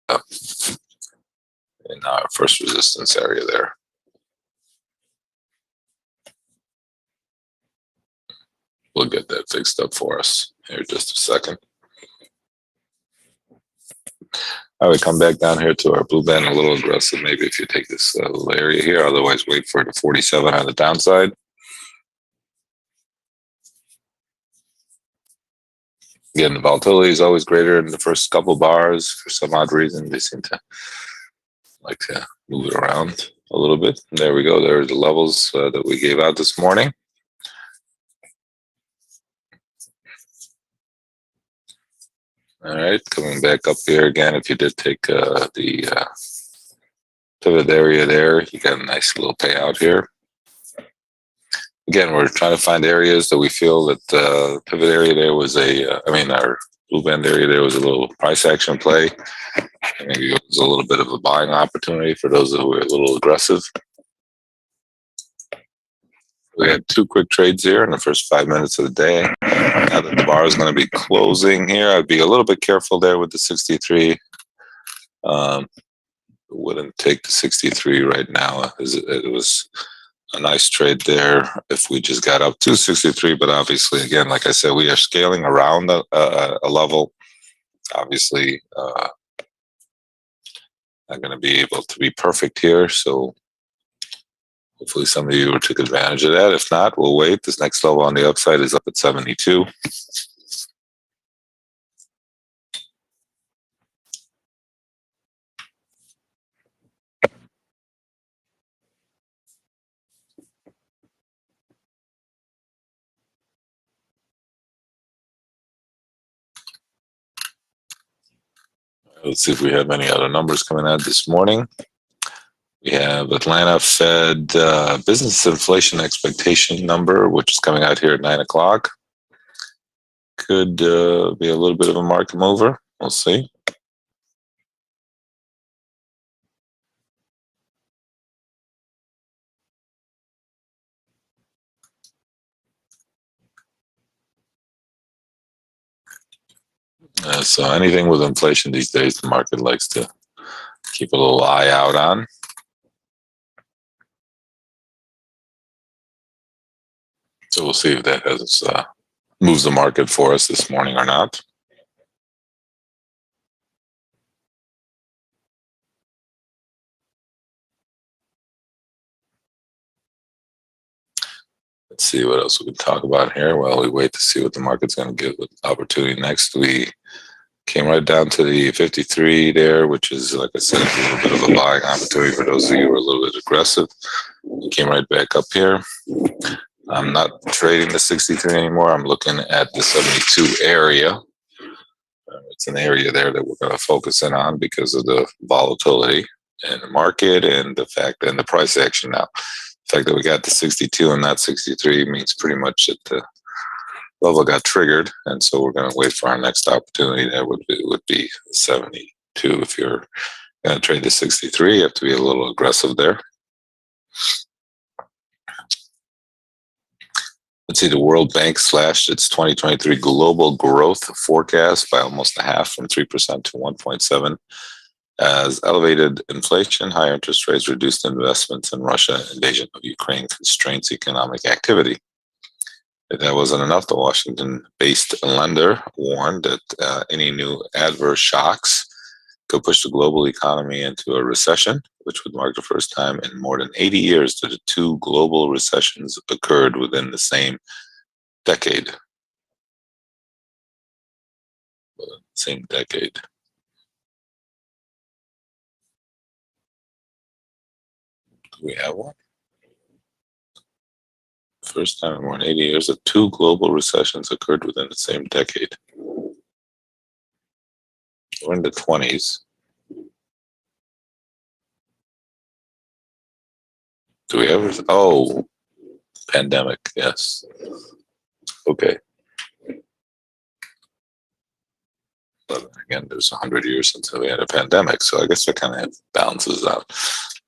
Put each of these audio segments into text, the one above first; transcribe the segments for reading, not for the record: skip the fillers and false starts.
in our first resistance area there. We'll get that fixed up for us here in just a second. I would come back down here to our blue band a little aggressive, maybe if you take this little area here. Otherwise, wait for the 47 on the downside. Again, the volatility is always greater in the first couple bars. For some odd reason, they seem to like to move it around a little bit. And there we go. There are the levels that we gave out this morning. All right, coming back up here again. If you did take the pivot area there, you got a nice little payout here. Again, we're trying to find areas that we feel that the pivot area there was our blue band area there was a little price action play. Maybe it was a little bit of a buying opportunity for those who were a little aggressive. We had 2 quick trades here in the first 5 minutes of the day. Now that the bar is going to be closing here, I'd be a little bit careful there with the 63. Wouldn't take the 63 right now. It was a nice trade there if we just got up to 63, but obviously, again, like I said, we are scaling around a level. Obviously, not going to be able to be perfect here, so hopefully some of you took advantage of that. If not, we'll wait. This next level on the upside is up at 72. Let's see if we have any other numbers coming out this morning. We have Atlanta Fed business inflation expectation number, which is coming out here at 9 o'clock. Could be a little bit of a market mover. We'll see. So anything with inflation these days, the market likes to keep a little eye out on. So we'll see if that has moves the market for us this morning or not. Let's see what else we can talk about here while we wait to see what the market's going to give the opportunity next. We came right down to the 53 there, which is, like I said, a little bit of a buying opportunity for those of you who are a little bit aggressive. We came right back up here. I'm not trading the 63 anymore. I'm looking at the 72 area. It's an area there that we're going to focus in on because of the volatility in the market and the fact and the price action now. The fact that we got the 62 and not 63 means pretty much that the level got triggered, and so we're going to wait for our next opportunity. That would be 72. If you're going to trade the 63, you have to be a little aggressive there. Let's see, the World Bank slashed its 2023 global growth forecast by almost a half, from 3% to 1.7%, as elevated inflation, higher interest rates, reduced investments, and Russia invasion of Ukraine constrains economic activity. If that wasn't enough, the Washington-based lender warned that any new adverse shocks could push the global economy into a recession, which would mark the first time in more than 80 years that the 2 global recessions occurred within the same decade. Same decade. Do we have one? First time in more than 80 years that 2 global recessions occurred within the same decade. We're in the 20s. Do we ever? Oh, pandemic, yes. Okay. But again, there's 100 years since we had a pandemic, so I guess that kind of balances out.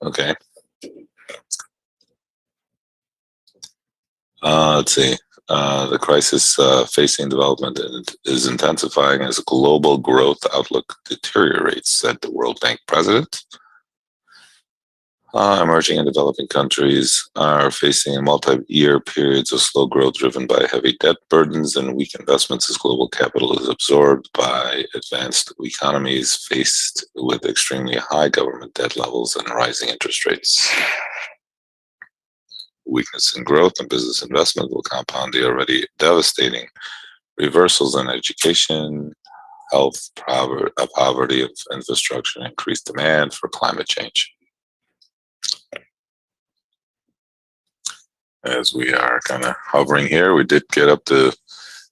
Okay. Let's see. The crisis facing development is intensifying as global growth outlook deteriorates, said the World Bank president. Emerging and developing countries are facing multi-year periods of slow growth driven by heavy debt burdens and weak investments as global capital is absorbed by advanced economies faced with extremely high government debt levels and rising interest rates. Weakness in growth and business investment will compound the already devastating reversals in education, health, poverty of infrastructure, and increased demand for climate change. As we are kind of hovering here, we did get up to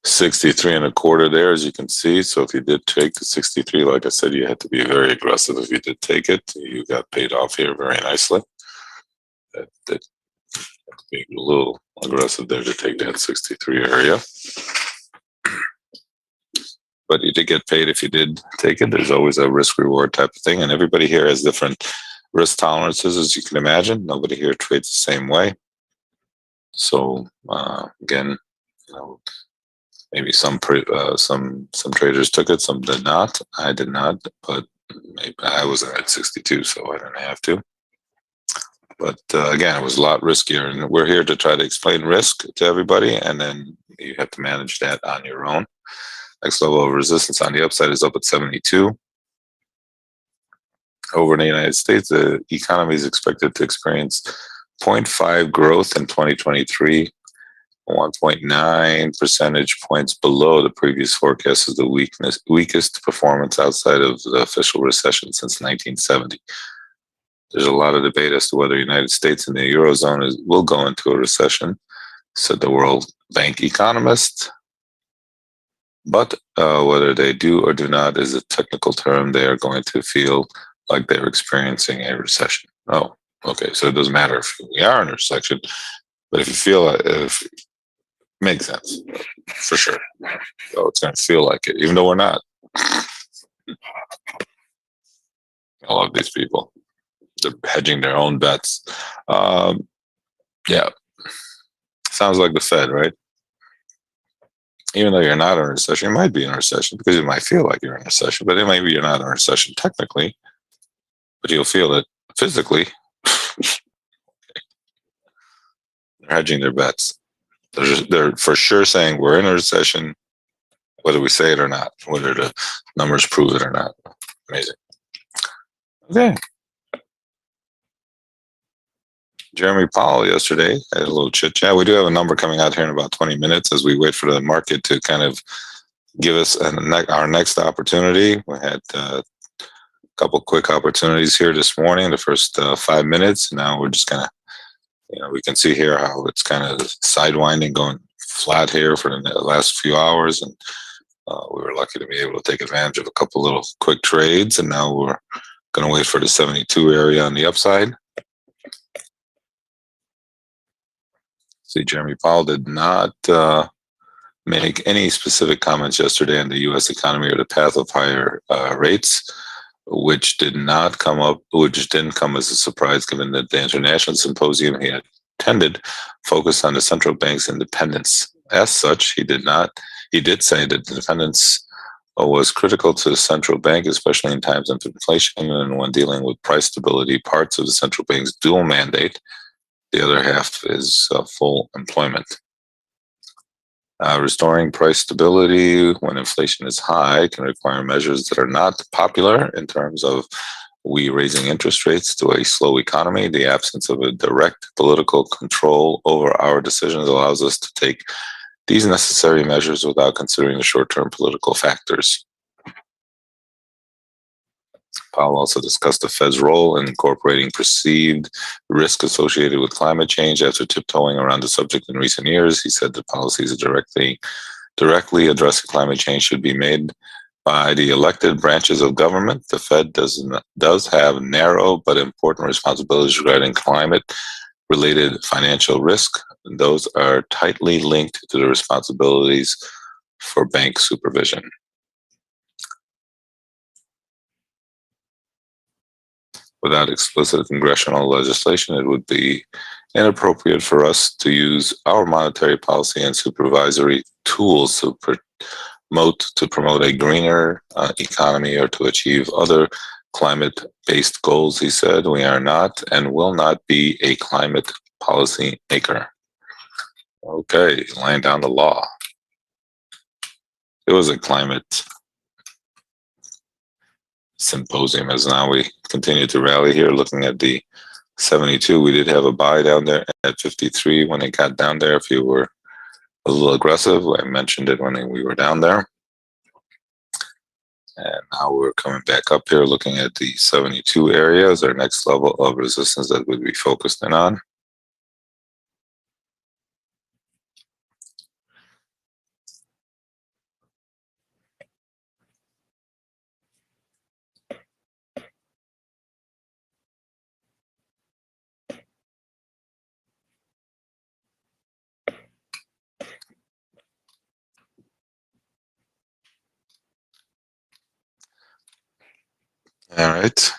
63 and a quarter there, as you can see. So if you did take the 63, like I said, you had to be very aggressive. If you did take it, you got paid off here very nicely. That being a little aggressive there to take that 63 area. But you did get paid if you did take it. There's always a risk reward type of thing. And everybody here has different risk tolerances, as you can imagine. Nobody here trades the same way. So again, maybe some traders took it, some did not. I did not, but maybe I was at 62, so I didn't have to. But again, it was a lot riskier, and we're here to try to explain risk to everybody, and then you have to manage that on your own. Next level of resistance on the upside is up at 72. Over in the United States, the economy is expected to experience 0.5 growth in 2023, 1.9 percentage points below the previous forecast is the weakest performance outside of the official recession since 1970. There's a lot of debate as to whether the United States and the Eurozone will go into a recession, said the World Bank economist. But whether they do or do not is a technical term. They are going to feel like they're experiencing a recession. Oh, okay. So it doesn't matter if we are in a recession, but if you feel if it makes sense, for sure. So it's going to feel like it, even though we're not. I love these people. They're hedging their own bets. Yeah. Sounds like the Fed, right? Even though you're not in a recession, you might be in a recession because you might feel like you're in a recession, but maybe you're not in a recession technically, but you'll feel it physically. They're hedging their bets. They're for sure saying we're in a recession, whether we say it or not, whether the numbers prove it or not. Amazing. Okay. Jeremy Powell yesterday had a little chit chat. We do have a number coming out here in about 20 minutes as we wait for the market to kind of give us our next opportunity. We had a couple quick opportunities here this morning, the first 5 minutes. Now we're just kind of, we can see here how it's kind of sidewinding, going flat here for the last few hours. And we were lucky to be able to take advantage of a couple little quick trades. And now we're going to wait for the 72 area on the upside. See, Jeremy Powell did not make any specific comments yesterday on the U.S. economy or the path of higher rates, which didn't come as a surprise, given that the international symposium he attended focused on the central bank's independence. As such, he did say that independence was critical to the central bank, especially in times of inflation and when dealing with price stability. Parts of the central bank's dual mandate. The other half is full employment. Restoring price stability when inflation is high can require measures that are not popular in terms of raising interest rates to a slow economy. The absence of a direct political control over our decisions allows us to take these necessary measures without considering the short-term political factors. Powell also discussed the Fed's role in incorporating perceived risk associated with climate change. After tiptoeing around the subject in recent years, he said that policies that directly addressing climate change should be made by the elected branches of government. The Fed does have narrow but important responsibilities regarding climate-related financial risk, and those are tightly linked to the responsibilities for bank supervision. Without explicit congressional legislation, it would be inappropriate for us to use our monetary policy and supervisory tools to promote a greener economy or to achieve other climate-based goals, he said. We are not and will not be a climate policy maker. Okay, laying down the law. It was a climate symposium as now we continue to rally here, looking at the 72. We did have a buy down there at 53 when it got down there. If you were a little aggressive, I mentioned it when we were down there. And now we're coming back up here looking at the 72 area as our next level of resistance that we'd be focused in on. All right.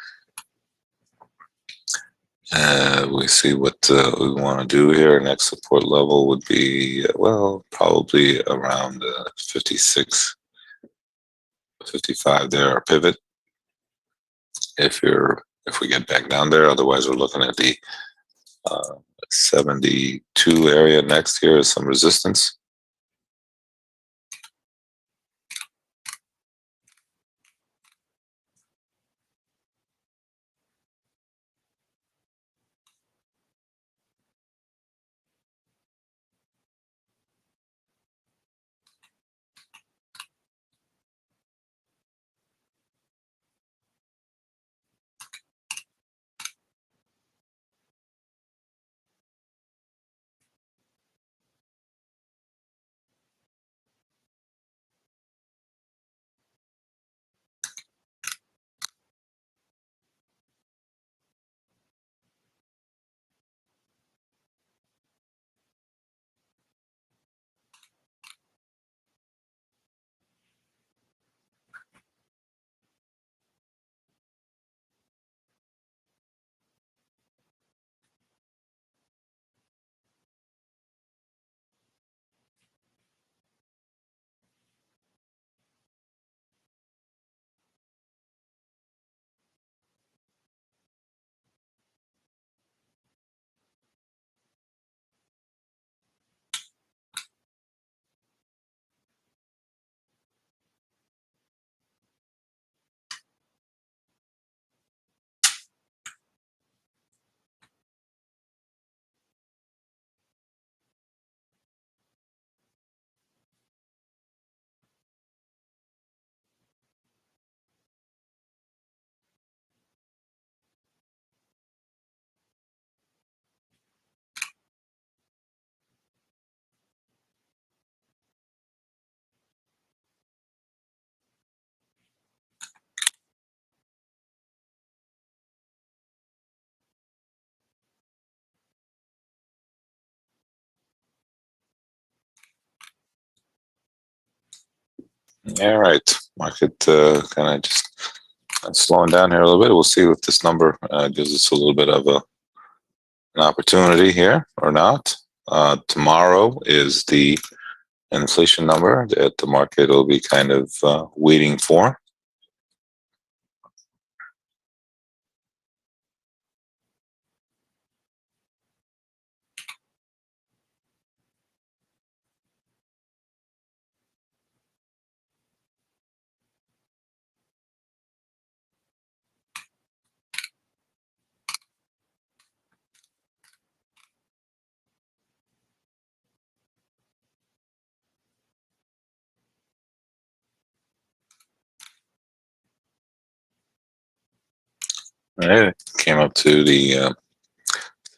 We see what we want to do here. Next support level would be, well, probably around 56, 55 there, our pivot. If we get back down there, otherwise we're looking at the 72 area next. Here is some resistance. All right, market kind of just slowing down here a little bit. We'll see if this number gives us a little bit of an opportunity here or not. Tomorrow is the inflation number that the market will be kind of waiting for. All right, came up to the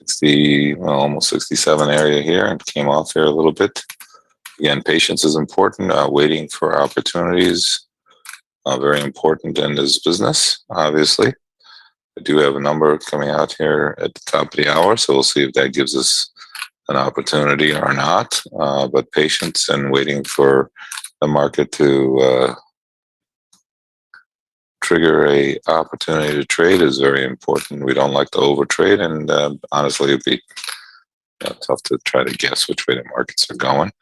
60, well, almost 67 area here and came off here a little bit. Again, patience is important. Waiting for opportunities, very important in this business, obviously. I do have a number coming out here at the top of the hour, so we'll see if that gives us an opportunity or not. But patience and waiting for the market to trigger a opportunity to trade is very important. We don't like to overtrade, and honestly, it'd be tough to try to guess which way the markets are going.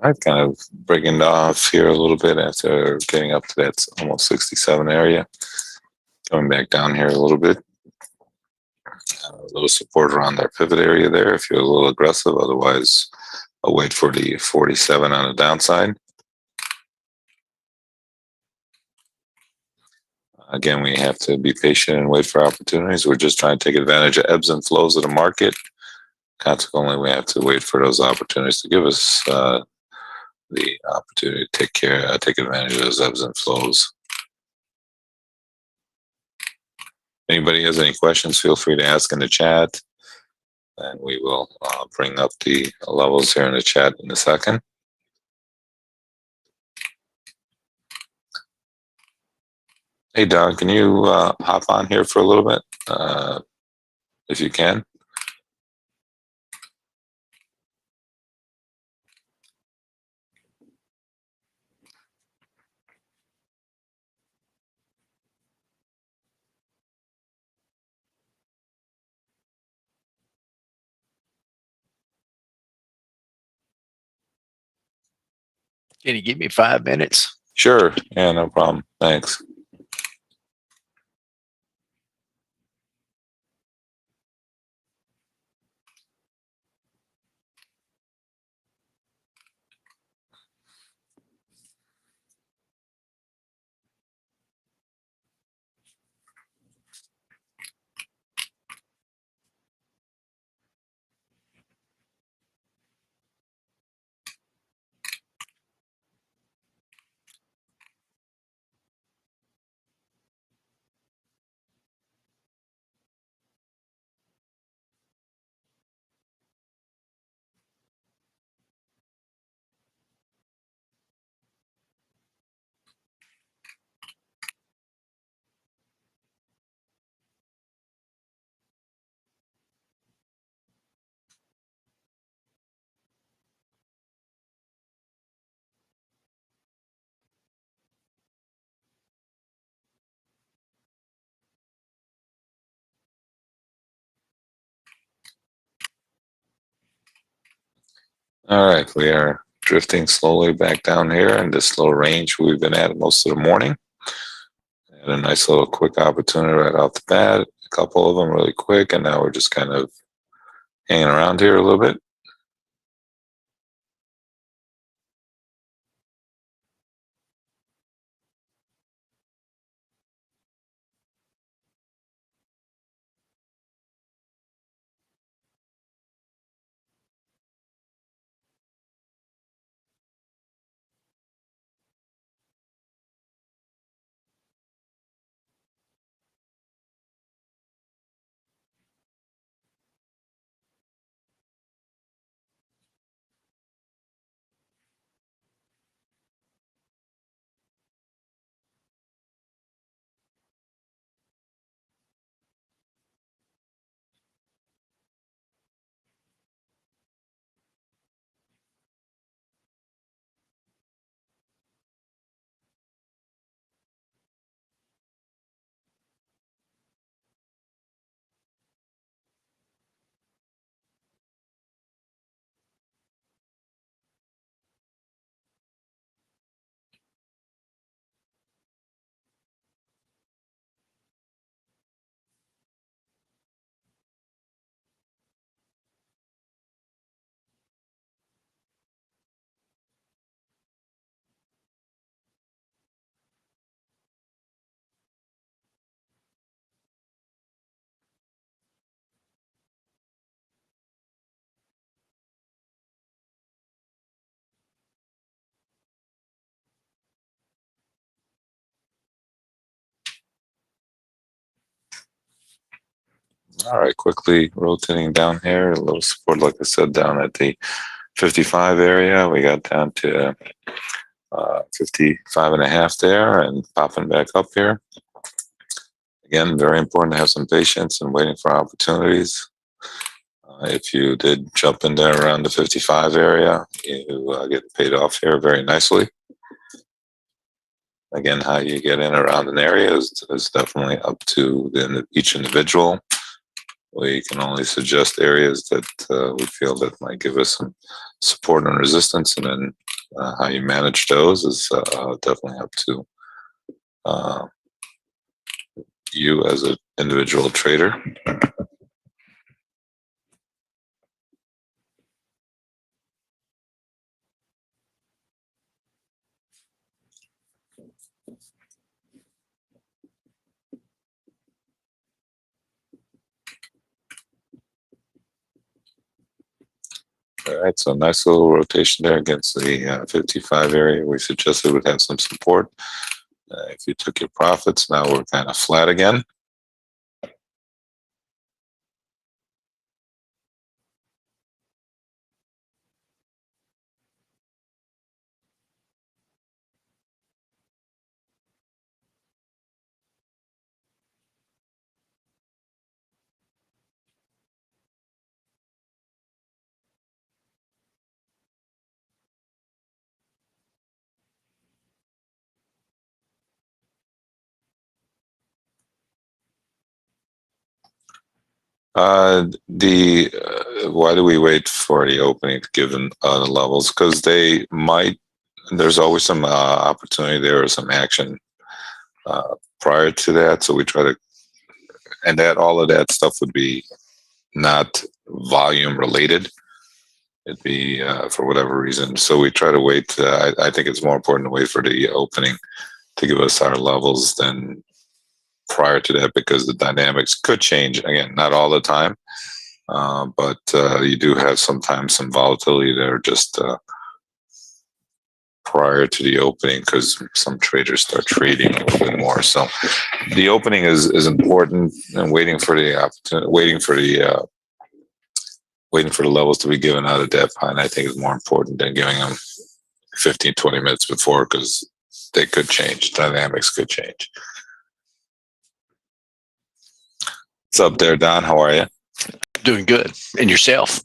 I've kind of breaking off here a little bit after getting up to that almost 67 area. Coming back down here a little bit. A little support around that pivot area there if you're a little aggressive. Otherwise, I'll wait for the 47 on the downside. Again, we have to be patient and wait for opportunities. We're just trying to take advantage of ebbs and flows of the market. Consequently, we have to wait for those opportunities to give us the opportunity to take advantage of those ebbs and flows. Anybody has any questions, feel free to ask in the chat, and we will bring up the levels here in the chat in a second. Hey, Don, can you hop on here for a little bit, if you can? Can you give me 5 minutes? Sure. Yeah, no problem. Thanks. All right, we are drifting slowly back down here in this low range we've been at most of the morning. Had a nice little quick opportunity right off the bat, a couple of them really quick, and now we're just kind of hanging around here a little bit. All right, quickly rotating down here, a little support, like I said, down at the 55 area. We got down to 55 and a half there and popping back up here. Again, very important to have some patience and waiting for opportunities. If you did jump in there around the 55 area, you get paid off here very nicely. Again, how you get in around an area is definitely up to each individual. We can only suggest areas that we feel that might give us some support and resistance, and then how you manage those is definitely up to you as an individual trader. All right, so nice little rotation there against the 55 area. We suggested would have some support. If you took your profits, now we're kind of flat again. Why do we wait for the opening to give them the levels? Because there's always some opportunity there or some action prior to that. So we try to, and all of that stuff would be not volume related. It'd be for whatever reason. So we try to wait. I think it's more important to wait for the opening to give us our levels than prior to that, because the dynamics could change. Again, not all the time, but you do have sometimes some volatility there just prior to the opening, because some traders start trading a little bit more. So the opening is important, and waiting for the opportunity, waiting for the levels to be given out of that pine, I think is more important than giving them 15, 20 minutes before, because they could change. Dynamics could change. What's up there, Don? How are you? Doing good. And yourself?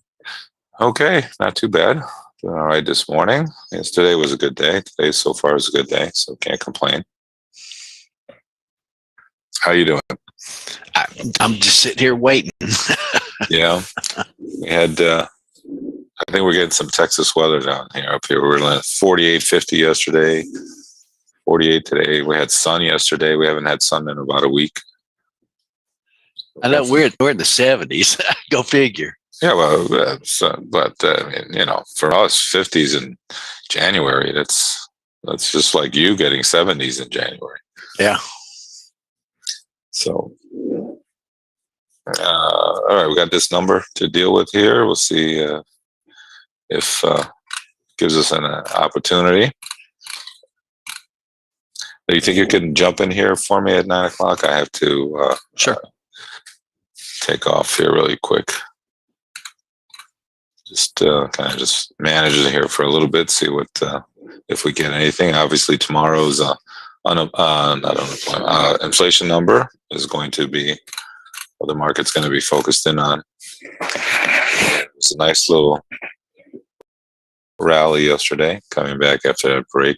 Okay, not too bad. Doing all right this morning. Yes, today was a good day. Today so far is a good day, so can't complain. How you doing? I'm just sitting here waiting. Yeah, we had. I think we're getting some Texas weather down here. Up here, we were at 48, 50 yesterday. 48 today. We had sun yesterday. We haven't had sun in about a week. I know we're in the 70s. Go figure. Yeah, well, for us, 50s in January. That's just like you getting 70s in January. Yeah. So, all right, we got this number to deal with here. We'll see if gives us an opportunity. Do you think you can jump in here for me at 9 o'clock? I have to Sure. Take off here really quick. Just kind of just manage it here for a little bit, see what if we get anything. Obviously, tomorrow's inflation number is going to be what the market's going to be focused in on. It was a nice little rally yesterday, coming back after that break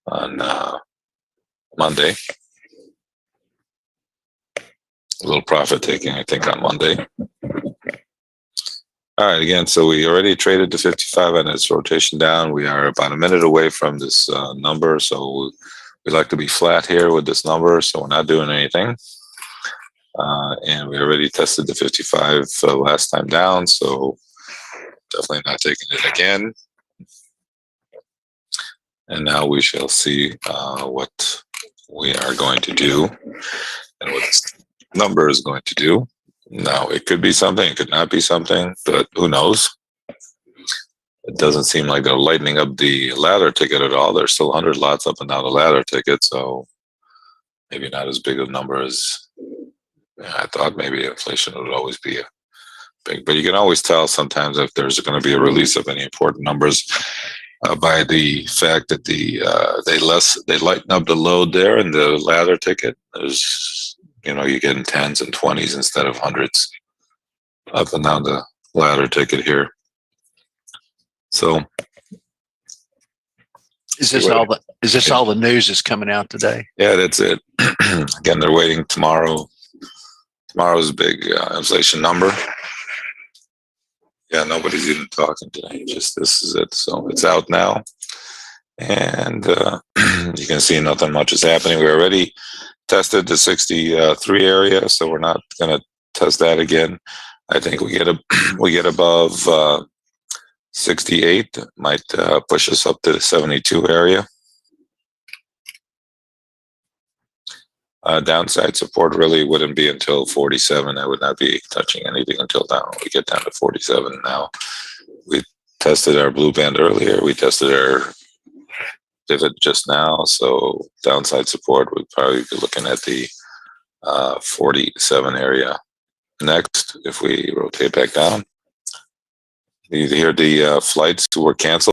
on Monday. A little profit taking, I think, on Monday. All right, again, so we already traded to 55 on its rotation down. We are about a minute away from this number, so we like to be flat here with this number, so we're not doing anything. And we already tested the 55 last time down, so definitely not taking it again. And now we shall see what we are going to do and what this number is going to do. Now, it could be something, it could not be something, but who knows? It doesn't seem like they're lightening up the ladder ticket at all. There's still 100 lots up and down the ladder ticket, so maybe not as big a number as I thought maybe inflation would always be a big, but you can always tell sometimes if there's going to be a release of any important numbers by the fact that they lighten up the load there in the ladder ticket. There's, you get in tens and 20s instead of hundreds up and down the ladder ticket here. So Is this all the news that's coming out today? yeah, that's it. Again, they're waiting tomorrow. Tomorrow's big inflation number. Yeah, nobody's even talking today. Just this is it. So it's out now, and you can see nothing much is happening. We already tested the 63 area, so we're not going to test that again. I think we get above 68, might push us up to the 72 area. Downside support really wouldn't be until 47. I would not be touching anything until down. We get down to 47 now. We tested our blue band earlier. We tested our pivot just now. So downside support would probably be looking at the 47 area. Next, if we rotate back down, you hear the flights were canceled.